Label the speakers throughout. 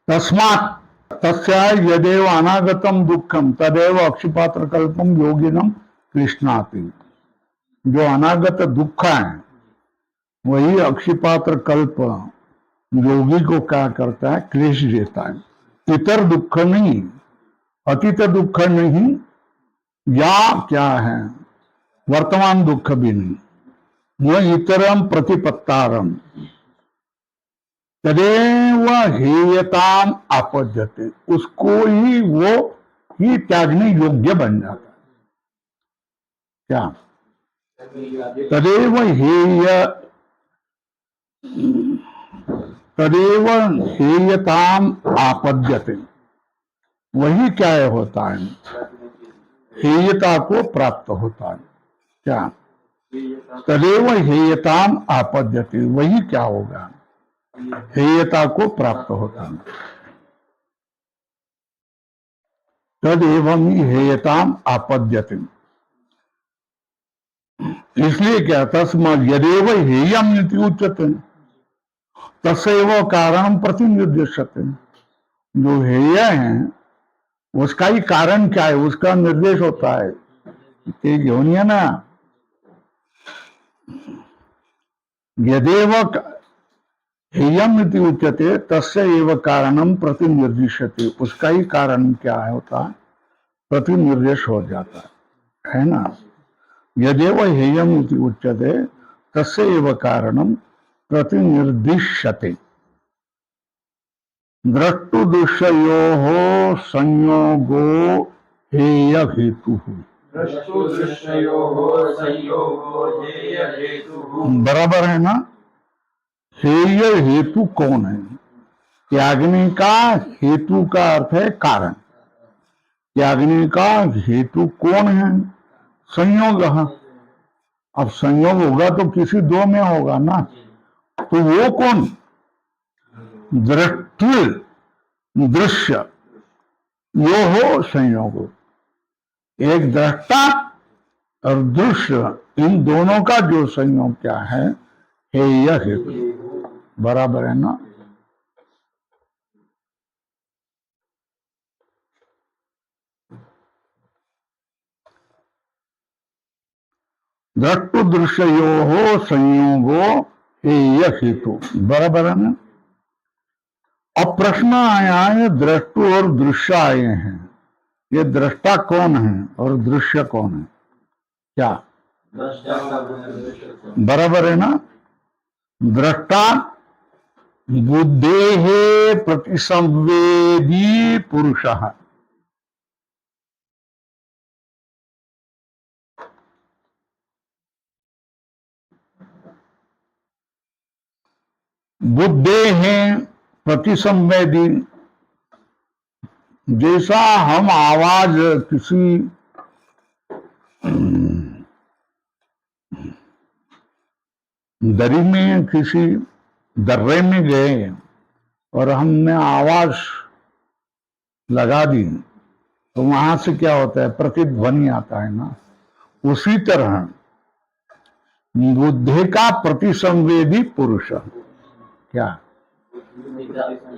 Speaker 1: तस्मात् तस्य यदेव अनागतम दुखम तदेव अक्षिपात्र कल्पम योगिनम कृष्णाति। जो अनागत दुख है वही अक्षिपात्र कल्प योगी को क्या करता है, क्लेश देता है। इतर दुख नहीं, अतीत दुख नहीं, या क्या है वर्तमान दुख भी नहीं। वह इतरम प्रतिपत्तारम तदेव हेयताम आपद्यते, उसको ही वो ही त्यागने योग्य बन जाता है। क्या तदेव हेय तदेव हेयताम आपद्यते, वही क्या होता है, हेयता को प्राप्त होता है। क्या तदेव हेयताम आपद्यते, वही क्या होगा, हेयता को प्राप्त होता है। तदेवं हेयताम आपद्यते, इसलिए क्या तस्मात् यदेव हेयम इति उच्यते तस्यैव कारणम प्रतिनिर्देश्यते। जो हेय है उसका ही कारण क्या है, उसका निर्देश होता है। तेज होनी है ना, यदेव हेयम इति उच्यते तस्य एव कारणम प्रतिनिर्दिश्यते, उसका ही कारण क्या है होता है, प्रतिनिर्देश हो जाता है ना। यदेव हेयम इति उच्यते तस्य एव कारणम प्रतिनिर्दिश्यते। द्रष्टु दृश्ययोः संयोगो हेय हेतु, बराबर है ना। हेय हेतु कौन है, त्यागने का हेतु का अर्थ है कारण। त्यागने का हेतु कौन है, संयोग। अब संयोग होगा तो किसी दो में होगा ना, तो वो कौन, दृष्टि दृश्य यो हो संयोग, एक दृष्टा और दृश्य, इन दोनों का जो संयोग क्या है, हेय हेतु, बराबर है ना। दृष्टु दृश्यो संयोगो हेय हेतु, बराबर है ना। अब प्रश्न आया है, दृष्टु और दृश्य आए हैं, ये दृष्टा कौन है और दृश्य कौन है, क्या बराबर है ना। दृष्टा बुद्धेः प्रतिसंवेदी पुरुषः, बुद्धेः प्रतिसंवेदी, जैसा हम आवाज किसी दरी में, किसी दर्रे में गए और हमने आवाज लगा दी तो वहां से क्या होता है, प्रतिध्वनि आता है ना। उसी तरह बुद्धि का प्रतिसंवेदी पुरुष, क्या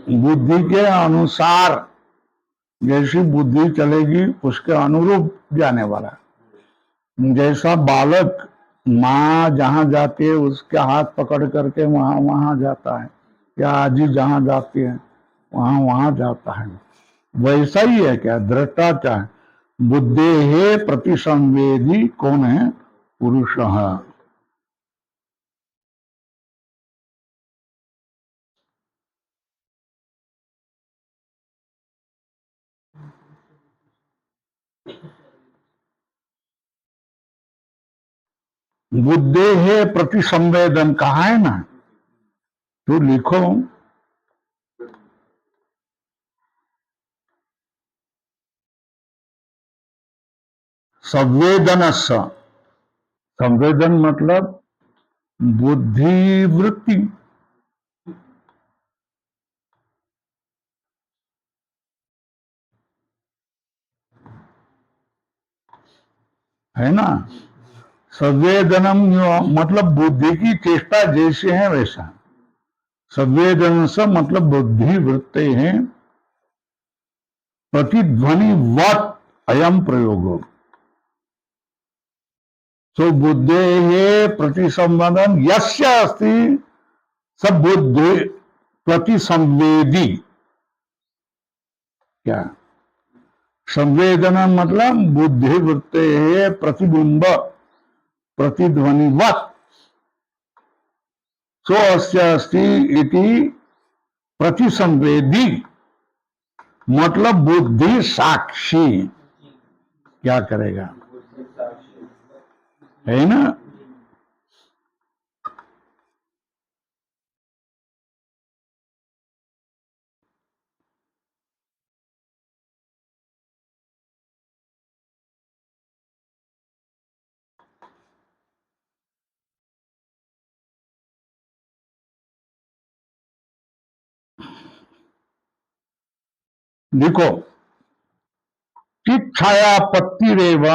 Speaker 1: बुद्धि के अनुसार जैसी बुद्धि चलेगी उसके अनुरूप जाने वाला। जैसा बालक माँ जहां जाती है उसके हाथ पकड़ करके वहां वहां जाता है, या आजी जहां जाती है वहां वहां जाता है, वैसा ही है क्या दृष्टा, क्या बुद्धि है प्रतिसंवेदी कौन है, पुरुष है। बुद्धि है प्रतिसंवेदन कहा है ना, तो लिखो संवेदनस्य, संवेदन मतलब बुद्धि वृत्ति, है ना। संवेदनम मतलब बुद्धि की चेष्टा जैसे है वैसा, संवेदन से मतलब बुद्धि वृत्ति है प्रतिध्वनिवत् अयम प्रयोग। सो बुद्धे प्रतिसंवेदन यस्य अस्ति सब बुद्धि प्रतिसंवेदी। क्या संवेदना मतलब बुद्धि वृत्ते प्रतिबिंब प्रतिध्वनिवत्। सो अस्य अस्ति इति प्रतिसंवेदी मतलब बुद्धि साक्षी। क्या करेगा, है ना। देखो, चित छायापत्ति रेव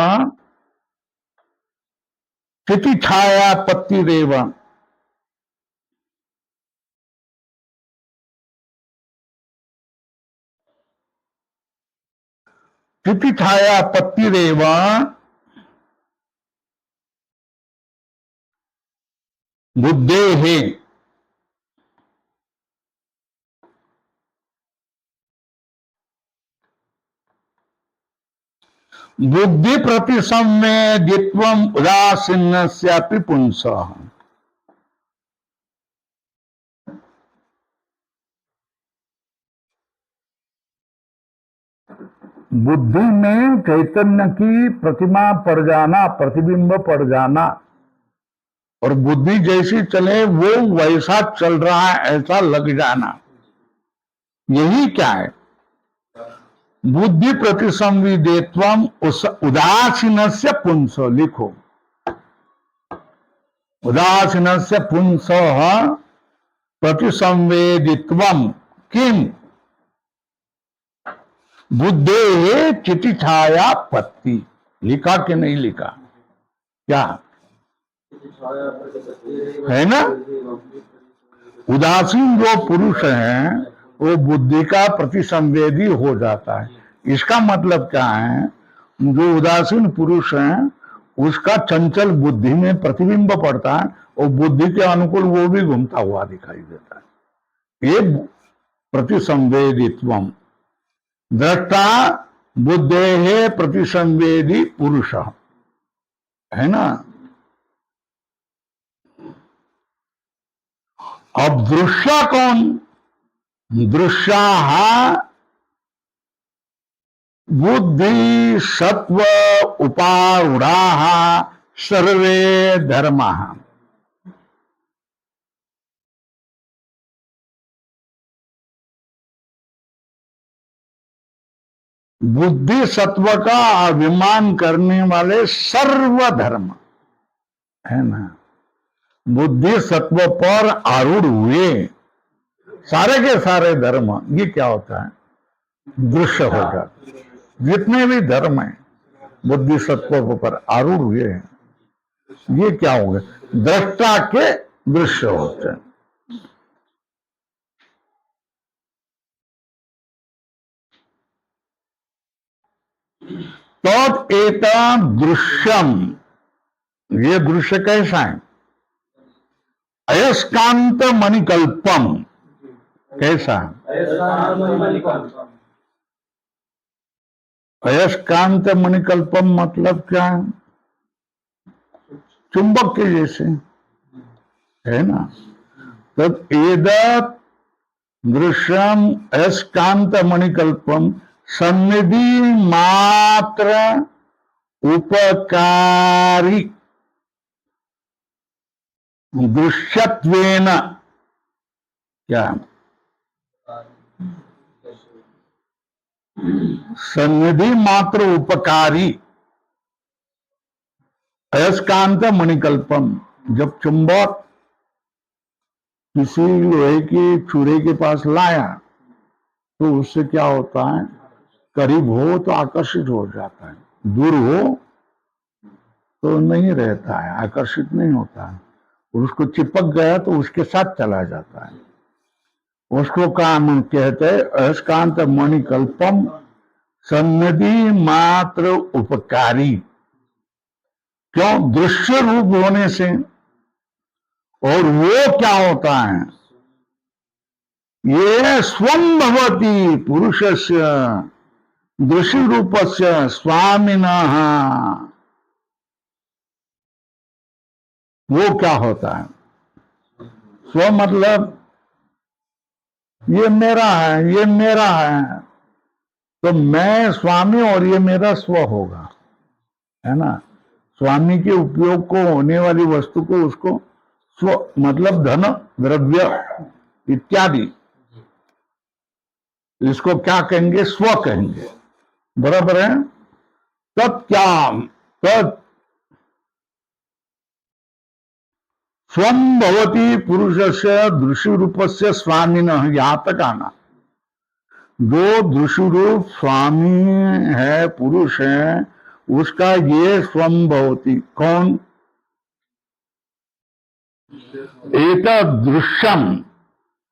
Speaker 1: चिति छायापत्ति रेव। चिति छायापत्ति रेव बुद्धे है। बुद्धि प्रतिसंवेदित्वम उदासीन्यस्यापि पुंसः। बुद्धि में चैतन्य की प्रतिमा पड़ जाना, प्रतिबिंब पड़ जाना, और बुद्धि जैसी चले वो वैसा चल रहा है ऐसा लग जाना, यही क्या है। बुद्धि प्रतिसंविदेत्वम उदासीनस्य पुंस। लिखो, उदासीनस्य पुंसः प्रतिसंवेदित्वम किम बुद्धे चिति छायापत्ति। लिखा कि नहीं लिखा, क्या है ना। उदासीन जो पुरुष है वो बुद्धि का प्रतिसंवेदी हो जाता है। इसका मतलब क्या है, जो उदासीन पुरुष है उसका चंचल बुद्धि में प्रतिबिंब पड़ता है और बुद्धि के अनुकूल वो भी घूमता हुआ दिखाई देता है। ये प्रतिसंवेदित्वम। दृष्टा बुद्धे प्रतिसंवेदी पुरुष, है ना। अब दृश्य कौन, दृश्या बुद्धि सत्व उपारूढ़ा सर्वे धर्मा। बुद्धि सत्व का अभिमान करने वाले सर्वधर्म, है ना। बुद्धि सत्व पर आरूढ़ हुए सारे के सारे धर्म, ये क्या होता है, दृश्य हो जाते। जितने भी धर्म है बुद्धि सत्व पर आरूढ़ हुए हैं, ये क्या हो गए, दृष्टा के दृश्य होते हैं। तो एता दृश्यम, ये दृश्य कैसा है, अयस्कांत मणिकल्पम। कैसा, अयस्कांत मणिकल्पम मतलब क्या है, चुंबक के जैसे, है ना। तब एदत दृश्यम अयस्कांत मणिकल्पम सन्निधि मात्र उपकारी दृश्यत्वेन। क्या, सन्निधि मात्र उपकारी अयस्कांत मणिकल्पम। जब चुंबक किसी लोहे की चूरे के पास लाया तो उससे क्या होता है, करीब हो तो आकर्षित हो जाता है, दूर हो तो नहीं रहता है, आकर्षित नहीं होता है। उसको चिपक गया तो उसके साथ चला जाता है। उसको काम कहते हैं अयस्कांत मणिकल्पम सन्निधि मात्र उपकारी। क्यों? दृश्य रूप होने से। और वो क्या होता है? ये स्वं भवति पुरुषस्य दृश्य रूपस्य स्वामिनः। वो क्या होता है? स्व मतलब ये मेरा है, ये मेरा है, तो मैं स्वामी और ये मेरा स्व होगा, है ना। स्वामी के उपयोग को होने वाली वस्तु को उसको स्व मतलब धन द्रव्य इत्यादि, इसको क्या कहेंगे? स्व कहेंगे। बराबर है। तब क्या? तब स्वं भवति पुरुषस्य दृश्य रूपस्य स्वामिनः। यहां तक आना। जो दृश्य रूप स्वामी है, पुरुष है, उसका ये स्वं भवति। कौन? एक दृश्यम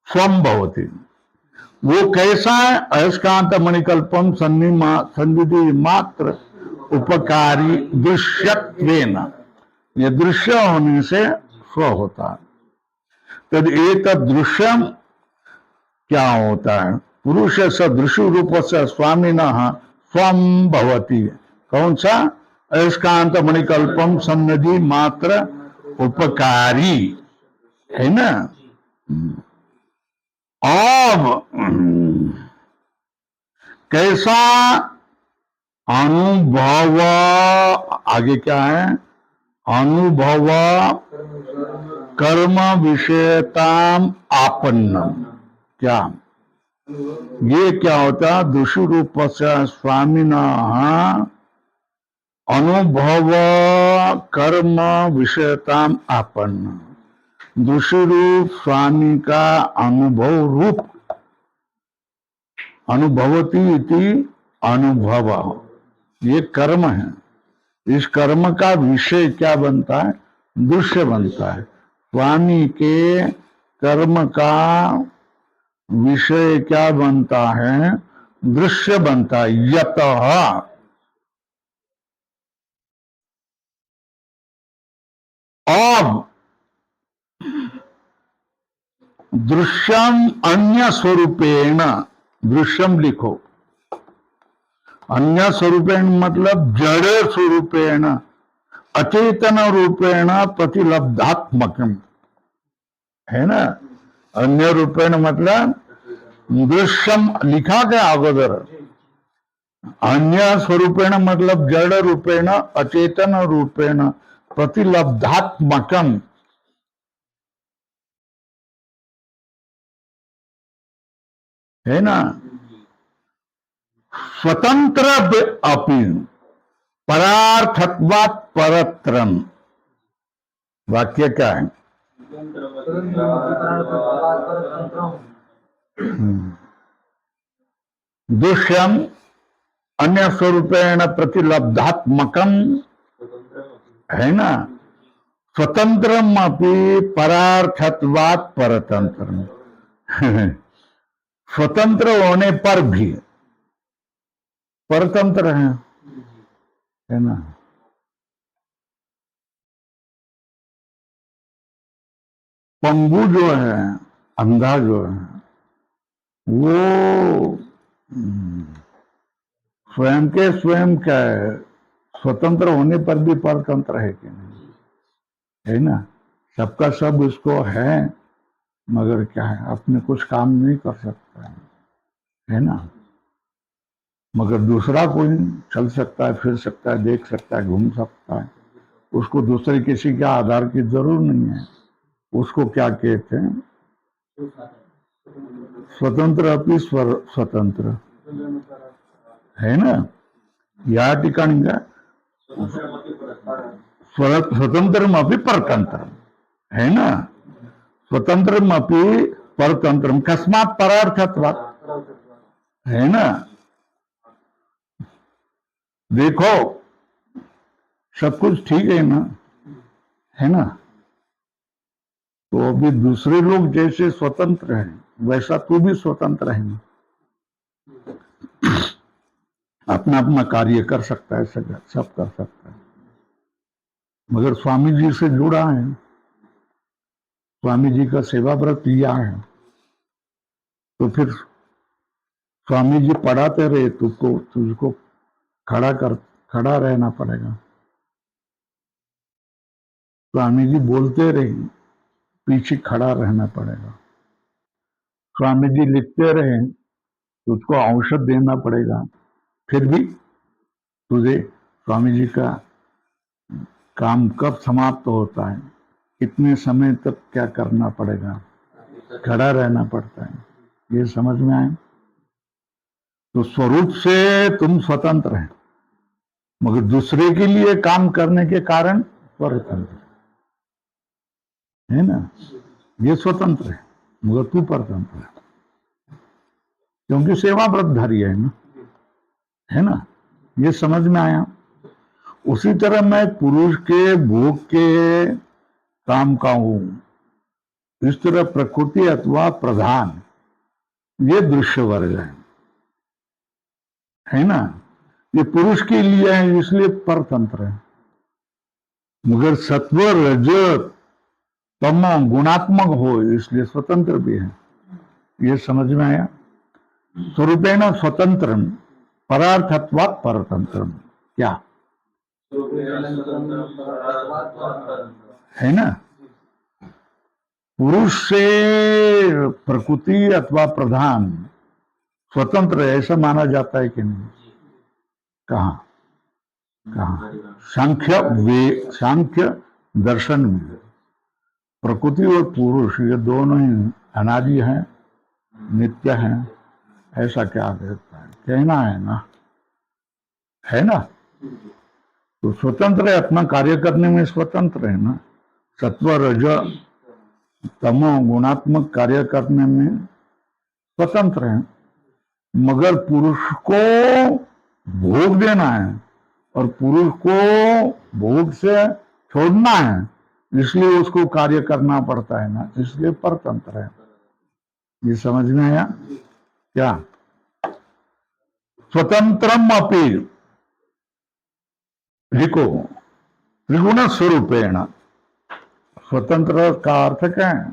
Speaker 1: स्वं भवति। वो कैसा है? अयस्कांत मणिकल्पम सन्निधि मात्र उपकारी दृश्यत्वेन। ये दृश्य होने से स्व होता है। तद एक दृश्यम क्या होता है? पुरुष सदृश रूप से स्वामिनः स्वं भवति। कौन सा? अयस्कांत मणिकल्पम सन्निधि मात्र उपकारी, है ना। अब कैसा अनुभव? आगे क्या है? अनुभव कर्म विषयताम आपन्नम। क्या ये क्या होता? दृश्य रूप से स्वामिनः अनुभव कर्म विषयताम आपन्न। दृश्य रूप स्वामी का अनुभव रूप अनुभवती इति अनुभव, ये कर्म है। इस कर्म का विषय क्या बनता है? दृश्य बनता है। स्वामी के कर्म का विषय क्या बनता है? दृश्य बनता है। यतः अब दृश्यम अन्य स्वरूपेण, दृश्यम लिखो। अन्य स्वरूपेण मतलब जड़ स्वरूपेण अचेतन रूपेण प्रतिलब्धात्मकम, है ना। अन्य रूपेण मतलब दृश्यम लिखा गया अगोदर। अन्य स्वरूपेण मतलब जड़ रूपेण अचेतन रूपेण प्रतिलब्धात्मकम, है ना। स्वतंत्र अपि परार्थत्वात् परत्रम। वाक्य क्या है? दृश्यम अन्य स्वरूपेण प्रतिलब्धात्मकम, है ना। स्वतंत्रम अपि परार्थत्वात् परतंत्रम। स्वतंत्र होने पर भी परतंत्र है ना। पंगु जो है, अंधा जो है, वो स्वयं के स्वयं क्या है? स्वतंत्र होने पर भी परतंत्र है कि नहीं? है ना। सबका सब उसको है, मगर क्या है? अपने कुछ काम नहीं कर सकता है ना। मगर दूसरा कोई चल सकता है, फिर सकता है, देख सकता है, घूम सकता है। उसको दूसरे किसी के आधार की जरूर नहीं है। उसको क्या कहते हैं? स्वतंत्र अपनी स्वतंत्र, है ना। या ठिकाणी का स्वतंत्र अपनी परतंत्र, है ना। स्वतंत्र अपनी परतंत्र कस्मात परार्थत्वात्, है ना। देखो सब कुछ ठीक है ना, है ना। तो अभी दूसरे लोग जैसे स्वतंत्र हैं वैसा तू भी स्वतंत्र है ना। अपना अपना कार्य कर सकता है, सब कर सकता है, मगर स्वामी जी से जुड़ा है, स्वामी जी का सेवा व्रत लिया है, तो फिर स्वामी जी पढ़ाते रहे, तुझको खड़ा रहना पड़ेगा। स्वामी जी बोलते रहे, पीछे खड़ा रहना पड़ेगा। स्वामी जी लिखते रहे, तुझको औषध देना पड़ेगा, फिर भी तुझे स्वामी जी का काम कब समाप्त होता है, कितने समय तक क्या करना पड़ेगा, खड़ा रहना पड़ता है, ये समझ में आए। तो स्वरूप से तुम स्वतंत्र हैं, मगर दूसरे के लिए काम करने के कारण परतंत्र है ना। ये स्वतंत्र है, मगर तू परतंत्र है, क्योंकि सेवा व्रतधारी है ना। ये समझ में आया। उसी तरह मैं पुरुष के भोग के काम का हूं, इस तरह प्रकृति अथवा प्रधान ये दृश्य वर्ग है ना। ये पुरुष के लिए है, इसलिए परतंत्र है, मगर सत्व रज तमो गुणात्मक हो, इसलिए स्वतंत्र भी है। ये समझ में आया। स्वरूपेण स्वतंत्र परार्थत्वात् परतंत्र, क्या है ना। पुरुष से प्रकृति अथवा प्रधान स्वतंत्र है, ऐसा माना जाता है कि नहीं? कहा कहा सांख्य दर्शन में प्रकृति और पुरुष ये दोनों ही अनादि हैं, नित्य हैं, ऐसा क्या कहता है, कहना है ना। तो स्वतंत्र है, अपना कार्य करने में स्वतंत्र है ना। सत्व रज तमो गुणात्मक कार्य करने में स्वतंत्र है, मगर पुरुष को भोग देना है और पुरुष को भोग से छोड़ना है, इसलिए उसको कार्य करना पड़ता है ना, इसलिए परतंत्र है। ये समझ में आया क्या? स्वतंत्रम अपि लिखो त्रिगुण स्वरूपेण। स्वतंत्र का अर्थ क्या है?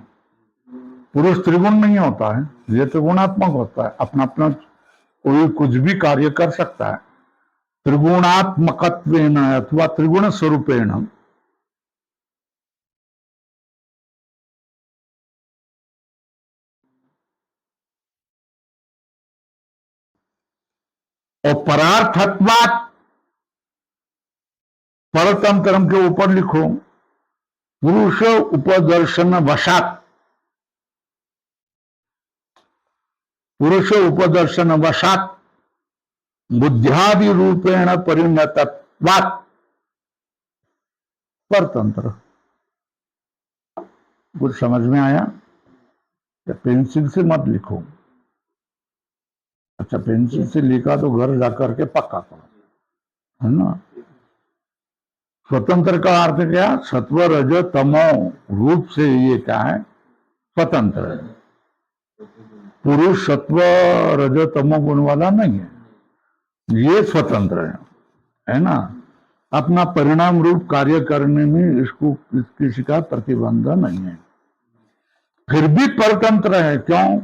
Speaker 1: पुरुष त्रिगुण नहीं होता है, ये त्रिगुणात्मक होता है, अपना अपना कोई कुछ भी कार्य कर सकता है। त्रिगुणात्मकत्वेन अथवा त्रिगुण स्वरूपेण और परार्थत्वात् परतंत्रम के ऊपर लिखो पुरुष उपदर्शन वशात। पुरुष उपदर्शन वशात बुद्ध्यादि रूपेण परिणतत्वात् परतंत्र। कुछ समझ में आया? या पेंसिल से मत लिखो। अच्छा, पेंसिल से लिखा तो घर जाकर के पक्का करो, है ना। स्वतंत्र का अर्थ क्या? सत्व रज तमो रूप से ये क्या है? स्वतंत्र है। पुरुष सत्व रज तमो गुण वाला नहीं है, ये स्वतंत्र है ना। अपना परिणाम रूप कार्य करने में इसको किसी का प्रतिबंध नहीं है, फिर भी परतंत्र है। क्यों?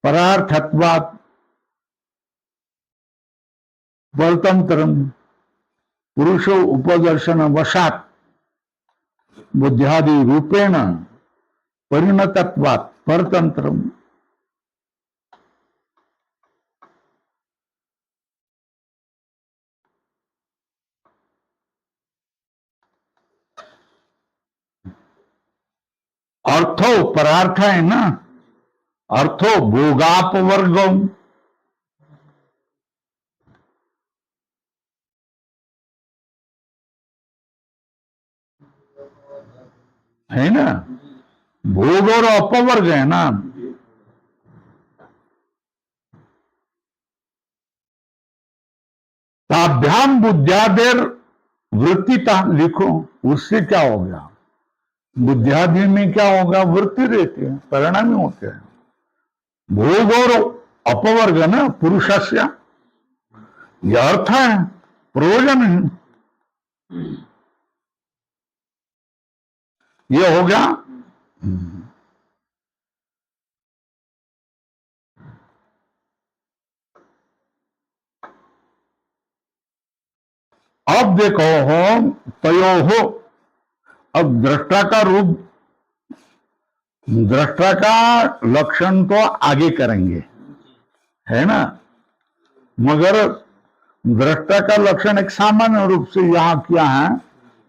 Speaker 1: परार्थत्वात् परतंत्रम पुरुष उपदर्शन वशात बुद्ध्यादि रूपेण परिणतत्वात् परतंत्रम। अर्थो परार्थ है ना, अर्थो भोगापवर्गम है ना, भोग और अपवर्ग है ना। ताभ्याम बुद्ध्यादेर वृत्तिता लिखो, उससे क्या हो गया? बुद्ध्यादि में क्या होगा? वृत्ति रहती है, परिणामी होते हैं। भोग और अपवर्ग ना पुरुषस्य यह अर्थ है, प्रयोजन है। ये हो गया। अब देखो हो तयो हो, अब दृष्टा का रूप, दृष्टा का लक्षण तो आगे करेंगे, है ना, मगर दृष्टा का लक्षण एक सामान्य रूप से यहां क्या है,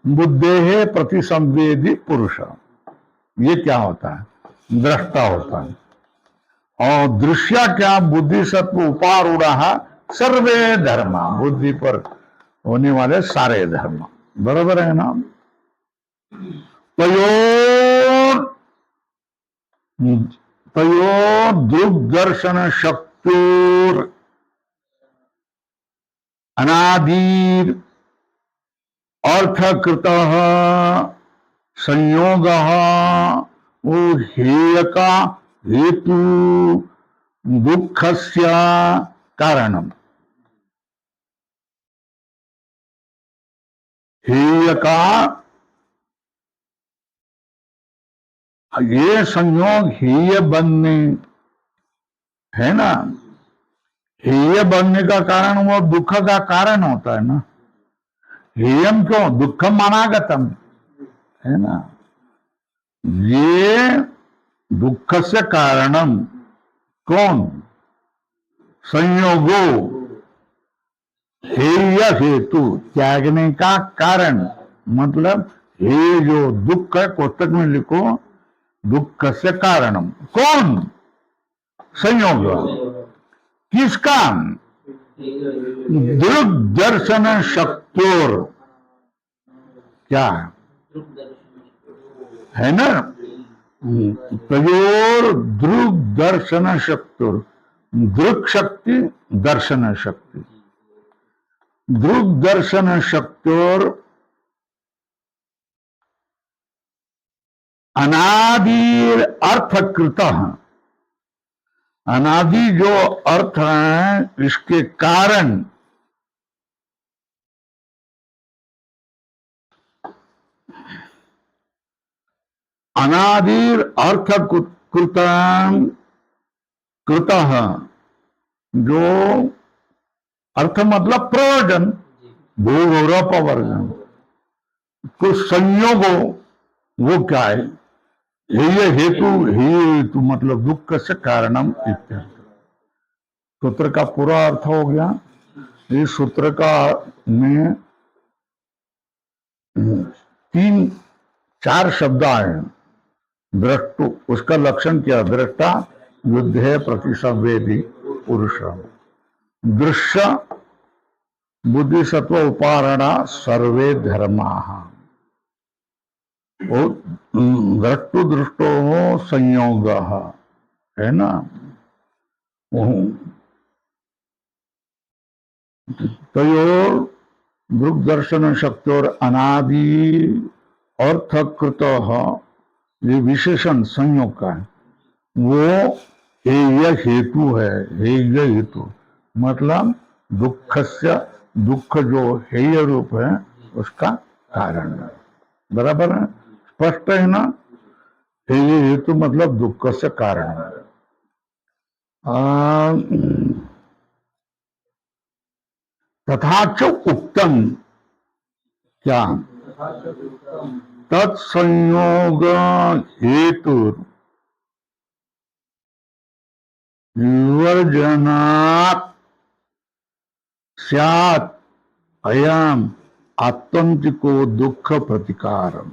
Speaker 1: बुद्धे प्रतिसंवेदी पुरुष, ये क्या होता है, दृष्टा होता है। और दृश्य क्या, बुद्धि सत्व उपारूढ़ सर्वे धर्म, बुद्धि पर होने वाले सारे धर्म, बराबर है ना। तयोर दृग्दर्शन शक्तोर अनादिर अर्थकृत संयोग वो हेय का हेतु दुःखस्य कारणम, हेय का ये संयोग हेय बनने, है ना, हेय बनने का कारण वो दुख का कारण होता है ना। हेयम क्यों, दुखम अनागतम, है ना, ये दुख से कारणम कौन, संयोगो, हेय हेतु त्यागने का कारण, मतलब हे जो दुख है, कोष्टक में लिखो दुख से कारणम कौन, संयोग, किसका, दृग्दर्शन शक्तोर, क्या है ना, तयोर दृग दर्शन शक्तोर, दृग शक्ति दर्शन शक्ति, दृग दर्शन शक्तोर अनादि अर्थकृत, अनादि जो अर्थ है इसके कारण, अनादिर अर्थ कृत कृत, जो अर्थ मतलब प्रयोजन, भूगौरपवर्जन, कुछ संयोगो, वो क्या है, हेय हेतु, हेतु मतलब दुख से कारणम इत्यर्थ। सूत्र का पूरा अर्थ हो गया। इस सूत्र का में 3-4 शब्द आए। दृष्टु, उसका लक्षण क्या, दृष्टा युद्धे प्रतिसंवेदी पुरुष, दृश्य बुद्धि सत्व उपारणा सर्वे धर्मा, दृष्टु दृष्टो हो संयोग, है ना, तयोर दृग दर्शन शक्तोर अनादि अर्थकृत, ये विशेषण संयोग का है, वो हेय हेतु है, हेय हेतु मतलब दुख से, दुख जो हेय रूप है उसका कारण है, बराबर है, स्पष्ट है ना। हेय हेतु मतलब दुख से कारण है। तथा च उक्तम, क्या, तत्संयोग हेतु विवर्जनात् स्यात् अयम आत्यंतिको दुख प्रतिकारम।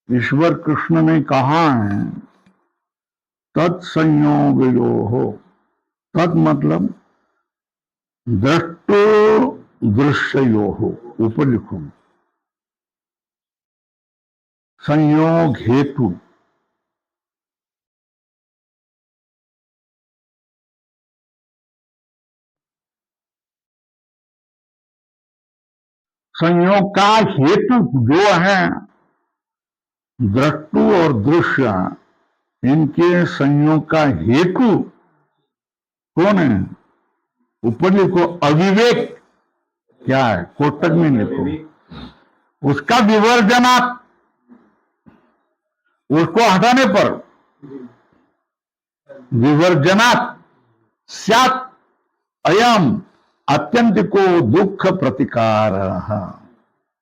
Speaker 1: ईश्वर कृष्ण ने कहा है तत्संयोगयो हो, तत् मतलब दृष्टो दृश्यो हो, ऊपर लिखो, संयोग हेतु, संयोग का हेतु जो है, दृष्टु और दृश्य, इनके संयोग का हेतु कौन है, ऊपर लिखो अविवेक क्या है, कोष्टक में लिखो उसका विवर्जनात्, उसको हटाने पर विवर्जनात् स्यात् अयम आत्यंतिको दुख प्रतिकार।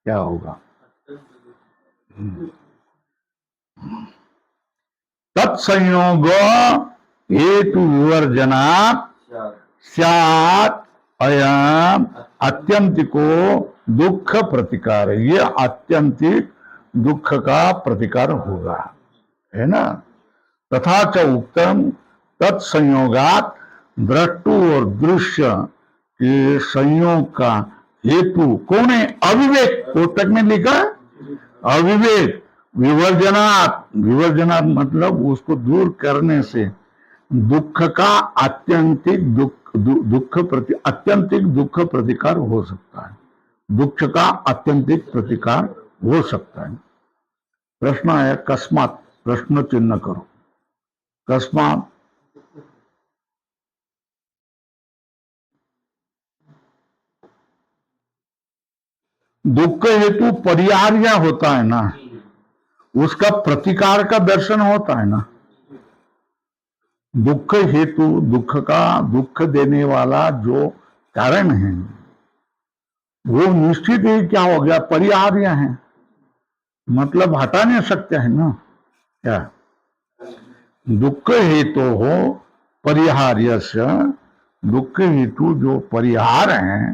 Speaker 1: क्या होगा, तत्संयोग हेतु विवर्जनात् स्यात् अयम आत्यंतिको दुख प्रतिकार। ये आत्यंतिक दुख का प्रतिकार होगा, है ना। तथा च उक्तम तत्संयोगात दृष्टु और दृश्य के संयोग का हेतु कौन है, अविवेक। कोष्टक में लिखा अविवेक। विवर्जनात्, विवर्जनात् मतलब उसको दूर करने से दुख का आत्यंतिक आत्यंतिक दुख प्रतिकार हो सकता है, दुख का आत्यंतिक प्रतिकार हो सकता है। प्रश्न है कस्मात, प्रश्न चिन्ह करो, कस्मात दुख हेतु परिहार्य होता है ना, उसका प्रतिकार का दर्शन होता है ना। दुख हेतु, दुख का, दुख देने वाला जो कारण है वो निश्चित ही क्या हो गया, परिहार्य है, मतलब हटा नहीं सकते हैं ना। क्या दुख हेतु हो परिहार्य से, दुख हेतु जो परिहार है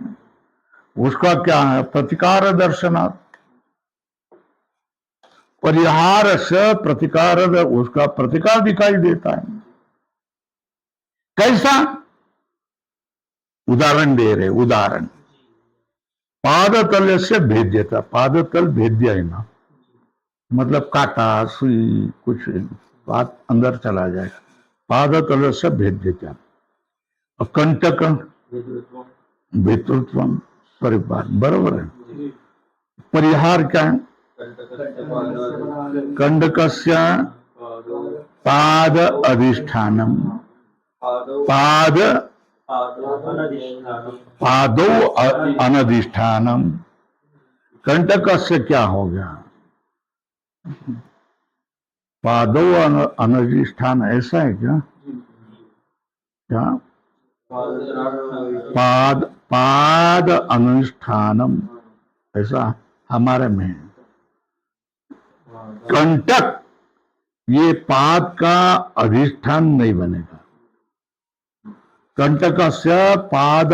Speaker 1: उसका क्या है, प्रतिकार दर्शनात्। परिहार से प्रतिकार, उसका प्रतिकार दिखाई देता है। कैसा, उदाहरण दे रहे, उदाहरण पादतल से भेद्यता, पादतल भेद्य है ना, मतलब काटा सुई कुछ बात अंदर चला जाएगा, पादतल से भेद्यता। और कंटक भेतृत्व, सॉरी बात बरोबर है। परिहार क्या है, कंडकस्य पाद अधिष्ठानम, पाद पादो अनधिष्ठानम। कंटक से क्या हो गया, पादो अनधिष्ठान, ऐसा है क्या, क्या पाद पाद अनुष्ठानम, ऐसा हमारे में है। कंटक ये पाद का अधिष्ठान नहीं बनेगा। कंटकस्य पाद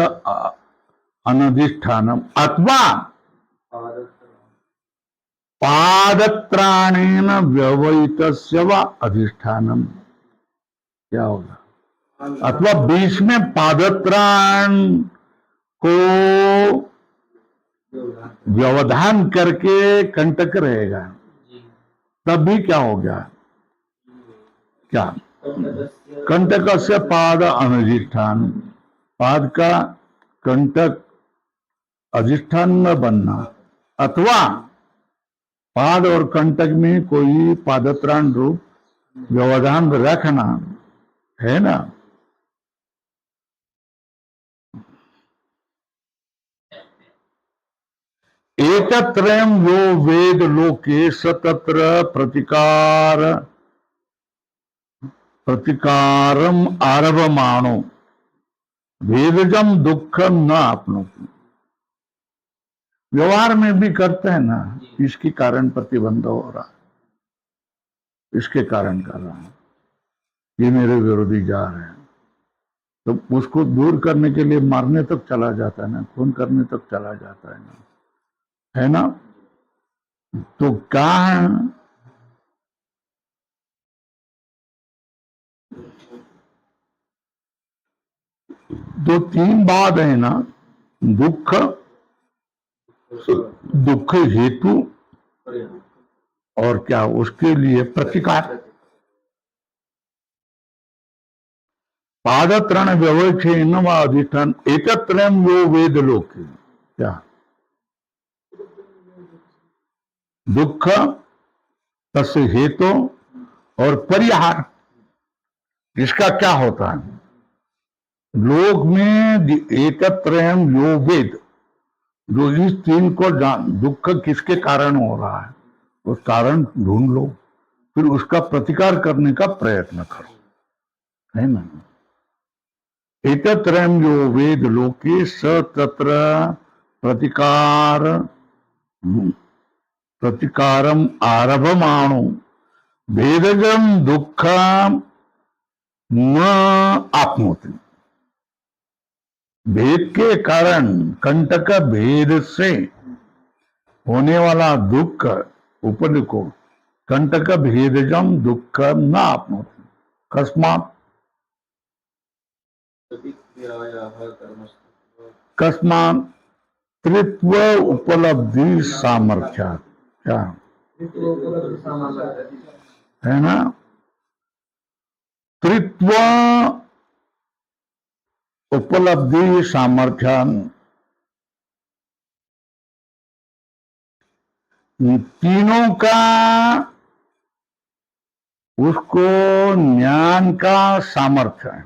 Speaker 1: अनधिष्ठानम अथवा पादत्राणेन व्यवहितस्य व अधिष्ठानम। क्या होगा, अथवा बीच में पादत्राण को व्यवधान करके कंटक रहेगा, तब भी क्या हो गया, क्या कंटक से पाद अनधिष्ठान, पाद का कंटक अधिष्ठान न बनना, अथवा पाद और कंटक में कोई पादत्राण रूप व्यवधान रखना, है ना। एकत्रयम् यो वेद लोके सतत्र प्रतिकार प्रतिकारम आरभमाणो भेदजम दुखम न आपनोति। व्यवहार में भी करते हैं ना, इसके कारण प्रतिबंध हो रहा, इसके कारण कर रहा है, ये मेरे विरोधी जा रहे हैं, तो उसको दूर करने के लिए मारने तक चला जाता है ना, खून करने तक चला जाता है ना, है ना। तो क्या है, दो तीन बात है ना, दुख, दुख हेतु और क्या उसके लिए प्रतिकार। पादत्रण व्यवच्छेन व अधिष्ठान एकत्रयम् यो वेद लोके, क्या दुख तस्य हेतु और परिहार, इसका क्या होता है, लोक में एकत्रयम यो वेद, जो इस तीन को जान, दुख किसके कारण हो रहा है उस कारण ढूंढ लो, फिर उसका प्रतिकार करने का प्रयत्न करो, है ना। एकत्रयम यो वेद लोके स तत्र प्रतिकार प्रतिकारम आरभमाणो भेदजम दुख न आपनोति। भेद के कारण, कंटक भेद से होने वाला दुख, ऊपर लिखो, कंटक भेदजम दुख न आपनोति। कस्मात कस्मात त्रित्व उपलब्धि सामर्थ्य, क्या है ना, त्रित्व उपलब्धि सामर्थ्यान, तीनों का उसको ज्ञान का सामर्थ्य है।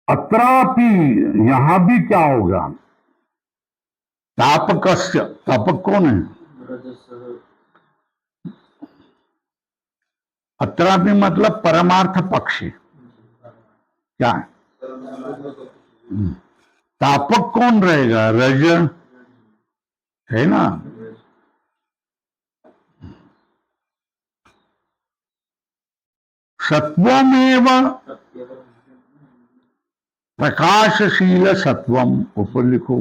Speaker 1: अत्रापि, यहां भी क्या होगा, तापकस्य, तापक कौन है, अत्रापि मतलब परमार्थ पक्षी, क्या है, तापक कौन रहेगा, रज, है ना। सत्वमेव प्रकाशशील सत्वम, ऊपर लिखो,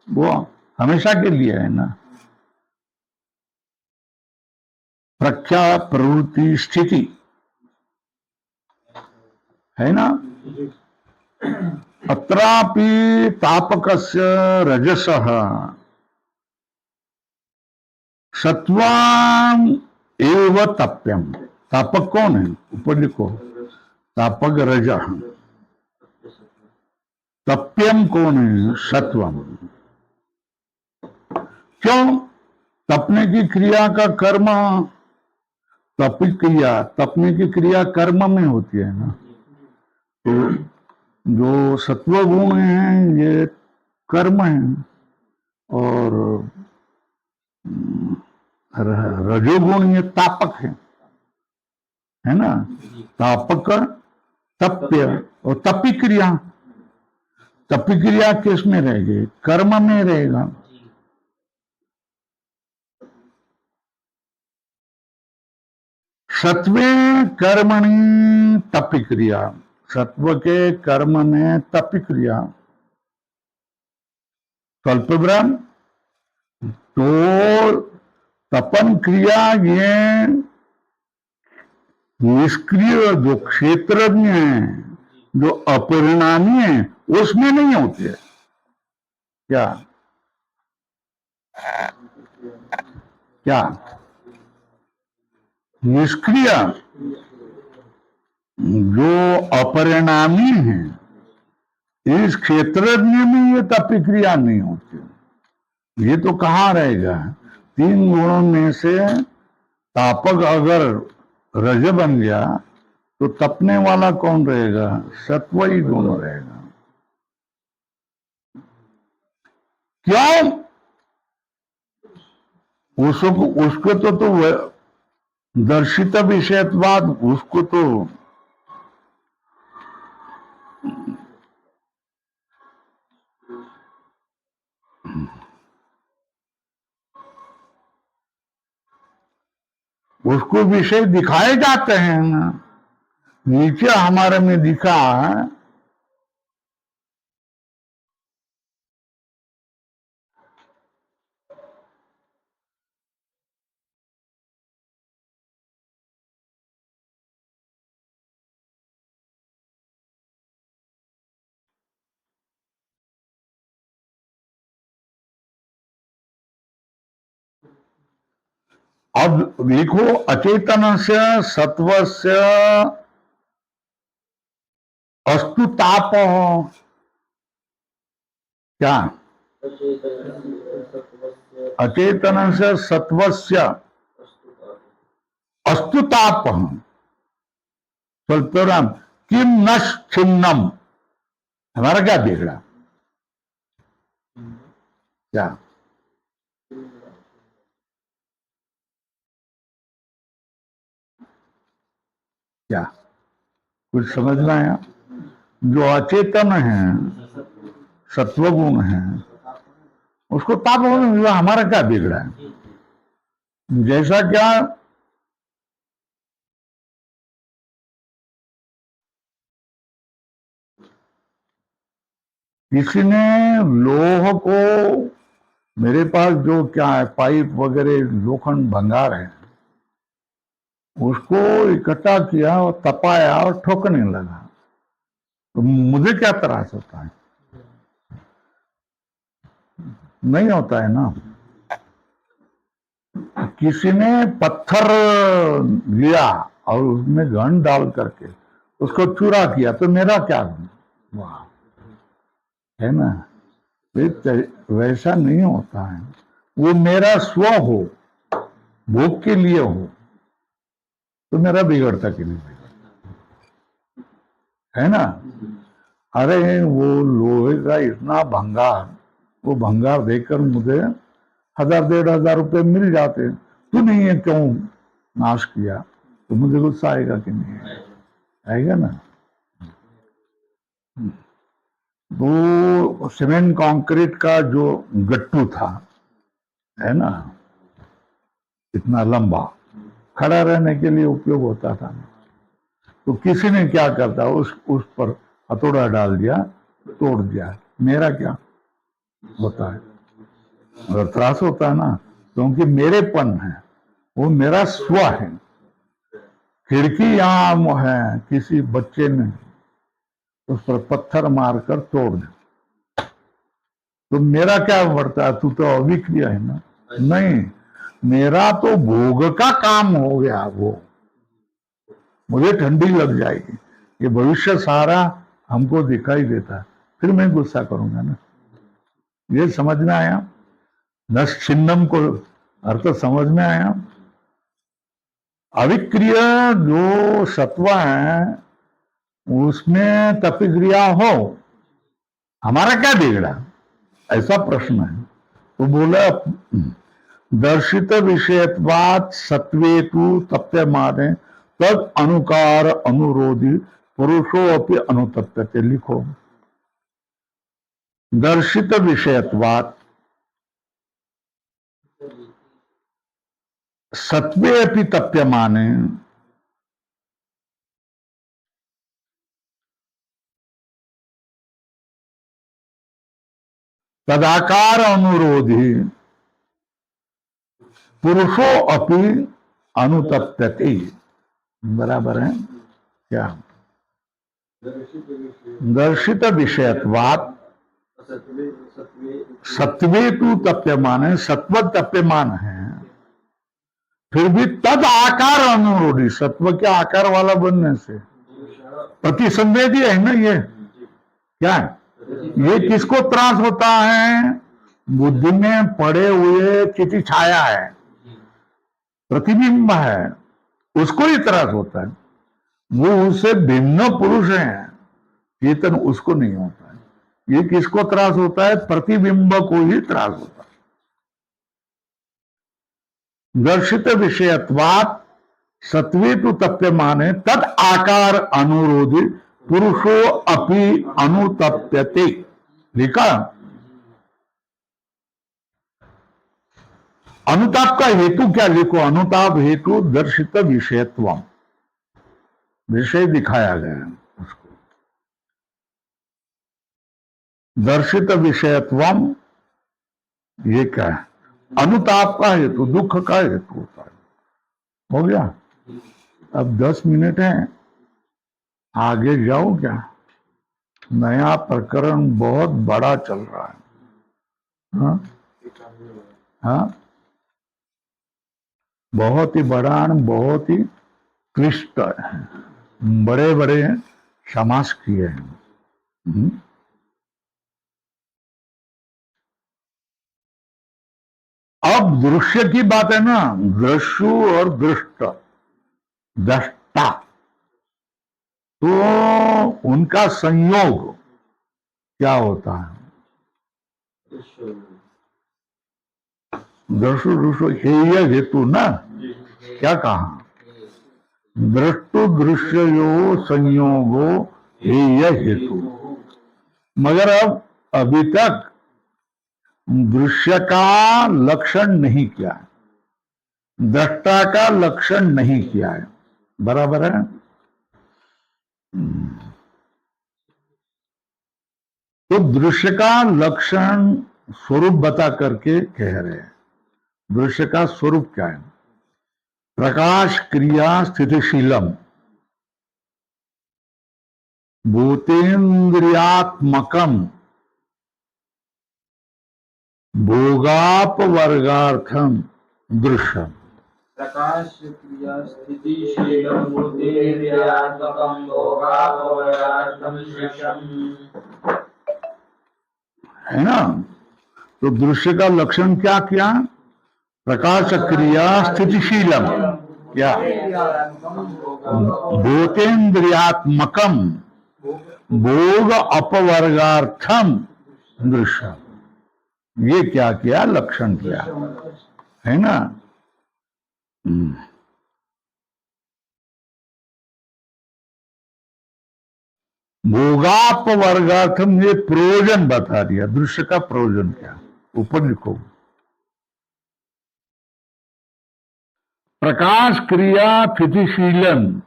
Speaker 1: वो हमेशा के लिए है ना, प्रख्या प्रवृत्ति स्थिति, है ना। अत्रापि तापकस्य रजसः सत्वाम एव तप्यम, तापक कौन है, ऊपर लिखो, तापक रज, तप्यम कौन है, सत्वम। क्यों, तपने की क्रिया का कर्म, तपिक क्रिया, तपने की क्रिया कर्म में होती है ना, तो जो सत्व गुण है ये कर्म है, और रजोगुण ये तापक है ना। तापक, तप्य और तपी क्रिया, तपी क्रिया किस में रहेगी, कर्म में रहेगा। सत्वे कर्मणि तपी क्रिया, सत्व के कर्म में तपी क्रिया, स्वल्पब्रह्म, तो तपन क्रिया ये निष्क्रिय जो क्षेत्रज्ञ है, जो अपरिणामी है, उसमें नहीं होती है, क्या क्या निष्क्रिय, जो अपरिणामी है, इस क्षेत्रज्ञ में ये तपिक्रिया नहीं होती। ये तो कहाँ रहेगा, तीन गुणों में से तापक अगर रज बन गया तो तपने वाला कौन रहेगा, सत्व ही गुण रहेगा। क्यों, उसको तो दर्शित विषयत्वाद, उसको तो उसको विषय दिखाए जाते हैं ना, नीचे हमारे में दिखा है अब देखो, अचेतन से सत्व से अस्तु ताप, क्या अचेतन से सत्वस्य अस्तु ताप स्वल्पराम किम नश्चिन्नम, हमारा क्या बिगड़ा, क्या क्या कुछ समझ में आया? जो अचेतन है, सत्वगुण है, उसको ताप होने में हमारा क्या बिगड़ा है? जैसा क्या किसी ने लोह को, मेरे पास जो क्या है पाइप वगैरह लोखंड भंगार है, उसको इकट्ठा किया और तपाया और ठोकने लगा, तो मुझे क्या त्रास होता है? नहीं होता है ना। किसी ने पत्थर लिया और उसमें घन डाल करके उसको चूरा किया, तो मेरा क्या? वाह, है ना। वैसा नहीं होता है। वो मेरा स्व हो, भोग के लिए हो, तो मेरा बिगड़ता कि नहीं बिगड़ता, है ना। अरे वो लोहे का इतना भंगार, वो भंगार देकर मुझे 1000-1500 रुपए मिल जाते, तूने ये क्यों नाश किया? तो मुझे गुस्सा आएगा कि नहीं आएगा ना। वो सीमेंट कंक्रीट का जो गट्टू था, है ना, इतना लंबा, खड़ा रहने के लिए उपयोग होता था, तो किसी ने क्या करता, उस पर हथौड़ा डाल दिया, तोड़ दिया, मेरा क्या होता है? अगर त्रास होता है ना, क्योंकि मेरेपन है, वो मेरा स्व है। खिड़की यहां है, किसी बच्चे ने उस पर पत्थर मारकर तोड़ दिया, तो मेरा क्या बढ़ता है? तू तो अविक्रिय है ना। नहीं, मेरा तो भोग का काम हो गया, वो मुझे ठंडी लग जाएगी, ये भविष्य सारा हमको दिखाई देता है, फिर मैं गुस्सा करूंगा ना। ये समझ में आया? नश्चिन्नम को अर्थ समझ में आया? अविक्रिय जो सत्व है, उसमें तपिक्रिया हो, हमारा क्या बिगड़ा, ऐसा प्रश्न है। तो बोला, दर्शित विषयत्वात् सत्वेतु तप्यमाने तद अनुकार अनुरोधी पुरुषो अपि अनुतप्यते। लिखो, दर्शित विषयत्वात् सत्वे अपि तप्यमाने तदाकार अनुरोधी पुरुषो अपि अनुतप्यते। बराबर है क्या? दर्शित विषयत्वात् सत्वे तू तप्यमान है, सत्व तप्यमान है, फिर भी तद आकार अनुरोधी, सत्व के आकार वाला बनने से प्रतिसंवेदी है ना। ये क्या है? ये किसको त्रास होता है? बुद्धि में पड़े हुए किसी छाया है, प्रतिबिंब है, उसको ही त्रास होता है। वो उससे भिन्न पुरुष है चेतन, उसको नहीं होता है। ये किसको त्रास होता है? प्रतिबिंब को ही त्रास होता है। दर्शित विषयत्वात् सत्वे तो तप्यमाने तद आकार अनुरोधी पुरुषो अपि अनुतप्यते। लिखा, अनुताप का हेतु क्या? लिखो, अनुताप हेतु दर्शित विषयत्व, विषय दिखाया गया है उसको। दर्शित विषयत्व ये क्या है? अनुताप का हेतु, दुख का हेतु होता है। हो गया? अब 10 मिनट है, आगे जाओ क्या? नया प्रकरण बहुत बड़ा चल रहा है। हाँ हाँ, बहुत ही बड़ा, बहुत ही क्लिष्ट है, बड़े बड़े समास किए हैं। अब दृश्य की बात है ना, दृश्यु और दृष्ट, दृष्टा, तो उनका संयोग क्या होता है? दृष्टु दृश्य हेय हेतु ना, क्या कहा? दृष्टु दृश्यो संयोगो हेय हेतु। मगर अब अभी तक दृश्य का लक्षण नहीं किया है, दृष्टा का लक्षण नहीं किया है, बराबर है। तो दृश्य का लक्षण स्वरूप बता करके कह रहे हैं। दृश्य का स्वरूप क्या है? प्रकाश क्रिया स्थितिशीलम भूतेन्द्रियात्मकम भोगापवर्गार्थम दृश्यम।
Speaker 2: प्रकाश क्रिया स्थितिशीलम बुद्धिर्यात्मकं भोगापवर्गार्थं दृश्यम्।
Speaker 1: है ना? तो दृश्य का लक्षण क्या किया? प्रकाश क्रिया स्थितिशीलम, क्या? भूतेन्द्रियात्मकम भोग अपवर्गार्थम दृश्य। ये क्या किया? लक्षण किया, है ना? भोगापवर्गार्थम, ये प्रयोजन बता दिया। दृश्य का प्रयोजन क्या? ऊपर लिखो। प्रकाश क्रिया स्थितिशीलन,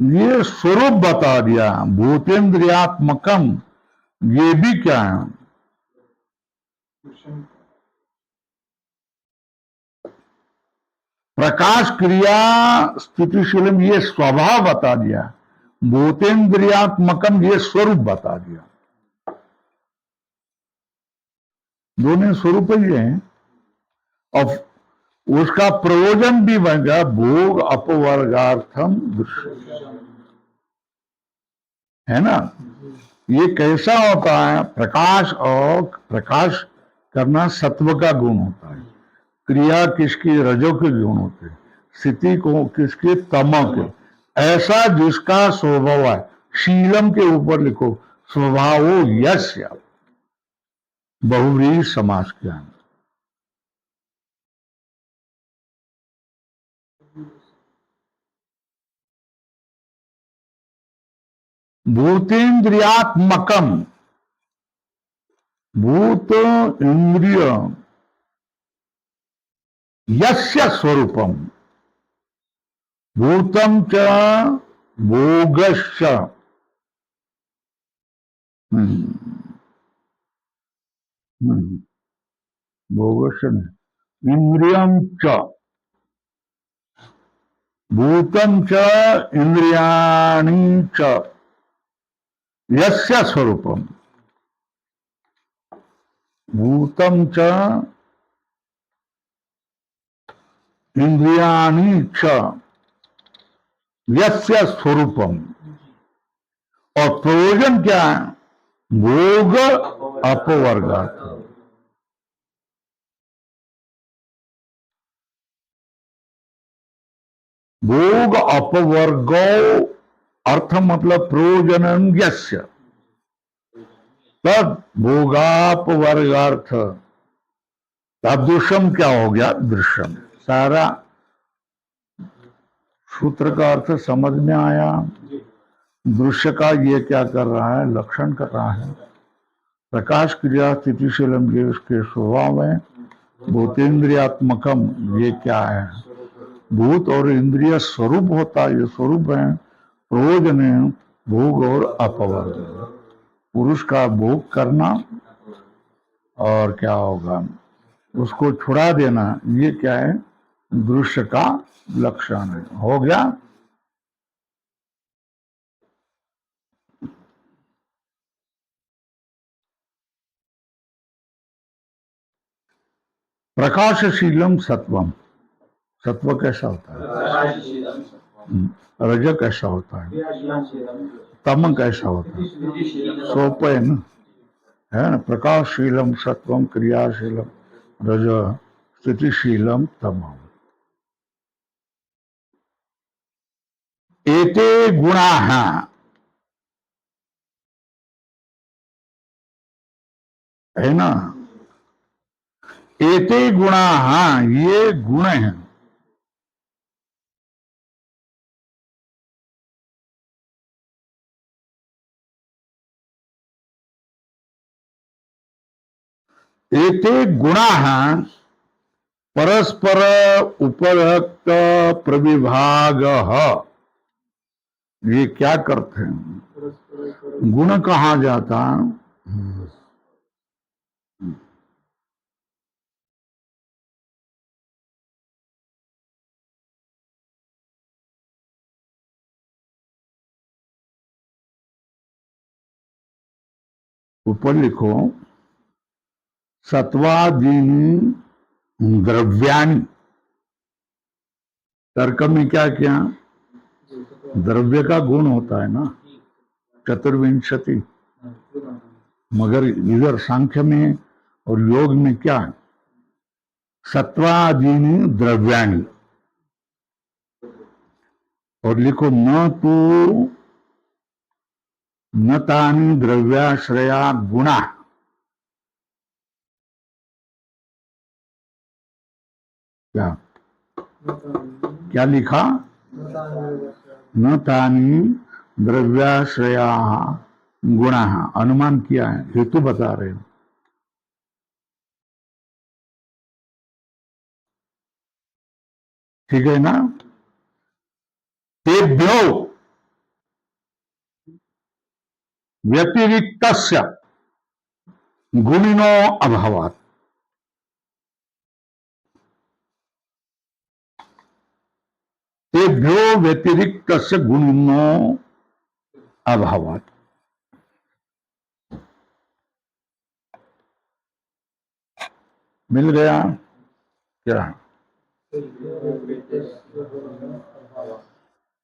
Speaker 1: ये स्वरूप बता दिया। भूतेन्द्रियात्मकम, ये भी क्या है? प्रकाश क्रिया स्थितिशीलम, ये स्वभाव बता दिया। भूतेन्द्रियात्मकम, ये स्वरूप बता दिया। दोनों स्वरूप ही है। और उसका प्रयोजन भी बन गया भोग अपवर्गार्थम दृश्य, है ना? ये कैसा होता है? प्रकाश, और प्रकाश करना सत्व का गुण होता है। क्रिया किसकी? रजो के गुण होते हैं। स्थिति को किसके? तम के। ऐसा जिसका स्वभाव है, शीलम के ऊपर लिखो स्वभावो यस्य, बहुव्रीहि समास किया। भूतेन्द्रियात्मकम, भूत इंद्रिय यस्य स्वरूपम, भूतम च भोगश्च, भोगश्च नहीं, इंद्रियम च, भूतम च इंद्रियाणि च यस्य स्वरूपम, भूतम च इंद्रियाणि च यस्य स्वरूपम। और प्रयोजन क्या है? भोग अपवर्गात्। भोग अपवर्गो, अर्थ मतलब प्रयोजन यस्य, तद भोगापवर्गार्थ। दृश्यम क्या हो गया? दृश्यम। सारा सूत्र का अर्थ समझ में आया। दृश्य का ये क्या कर रहा है? लक्षण कर रहा है। प्रकाश क्रिया स्थितिशीलम, ये उसके स्वभाव है। भूतेन्द्रियात्मकम, ये क्या है? भूत और इंद्रिय स्वरूप होता है, ये स्वरूप है। प्रयोजन है भोग और अपवर्ग, पुरुष का भोग करना, और क्या होगा? उसको छुड़ा देना। ये क्या है? दृश्य का लक्षण है। हो गया? प्रकाशशीलम सत्वम, सत्व कैसा होता है,
Speaker 2: प्रकाशशीलम सत्वम,
Speaker 1: रज कैसा होता है,
Speaker 2: क्रियाशीलम,
Speaker 1: तम कैसा होता है,
Speaker 2: स्थितिशीलम,
Speaker 1: सोप है ना, है ना। प्रकाशशीलम सत्वम क्रियाशीलम रज स्थितिशीलम तमम। एते गुणा है ना, एते गुणा, ये गुण हैं। एते गुणा परस्पर उपरक्त प्रविभाग, ये क्या करते हैं, गुण कहा जाता, ऊपर लिखो, सत्वादीनि द्रव्याणि। तर्क में क्या किया, द्रव्य का गुण होता है ना, चतुर्विंशति, मगर इधर सांख्य में और योग में क्या है, सत्वादीनि द्रव्याणि। और लिखो, न तानि द्रव्याश्रया गुणा। क्या क्या लिखा, न तानि द्रव्याश्रया गुणा। अनुमान किया है, हेतु बता रहे हैं। ठीक है ना। तेभ्यो व्यतिरिक्तस्य गुणिनो अभावात्। तेभ्यो व्यतिरिक्तस्य गुणिनो अभावात्। मिल गया क्या,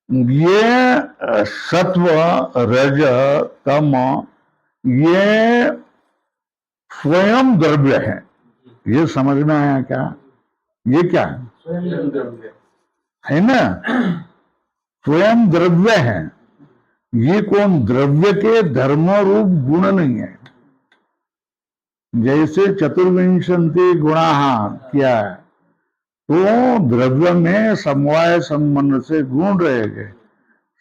Speaker 1: ये सत्व रज तम, ये स्वयं द्रव्य है। ये समझ में आया क्या, ये क्या है,
Speaker 2: स्वयं द्रव्य
Speaker 1: है ना, स्वयं द्रव्य है। ये कौन, द्रव्य के धर्म रूप गुण नहीं है। जैसे चतुर्विंशति गुणा क्या है, तो द्रव्य में समवाय संबंध से गुण रहेंगे,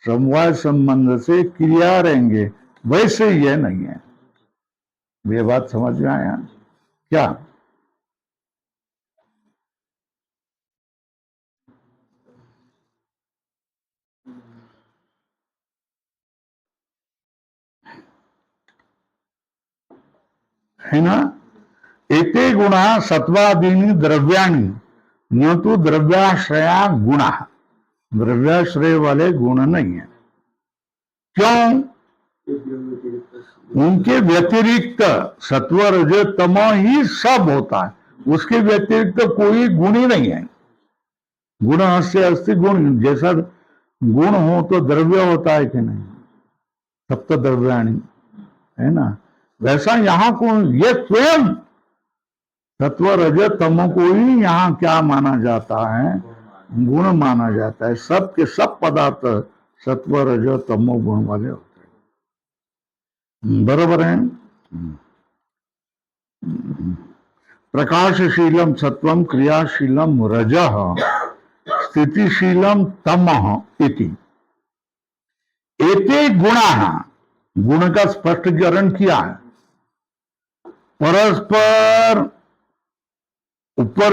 Speaker 1: समवाय संबंध से क्रिया रहेंगे, वैसे ये नहीं है। ये बात समझ में आया क्या, है ना। एते गुणा सत्वादीनि द्रव्याणि न तो द्रव्याश्रया गुणा, द्रव्याश्रय वाले गुण नहीं है। क्यों, उनके व्यतिरिक्त सत्व रज तम ही सब होता है, उसके व्यतिरिक्त कोई गुण ही नहीं है। गुण से अस्ति गुण, जैसा गुण हो तो द्रव्य होता है कि नहीं, सप्त द्रव्याणि, है ना। वैसा यहाँ को ये स्वयं सत्व रज तम को ही यहाँ क्या माना जाता है, गुण माना जाता है। सब के सब पदार्थ सत्व रज तमो गुण वाले होते हैं, बराबर है। प्रकाशशीलम सत्वम क्रियाशीलम रज स्थितिशीलम तमः इति। एते गुणा, गुण का स्पष्टीकरण किया है। परस्पर ऊपर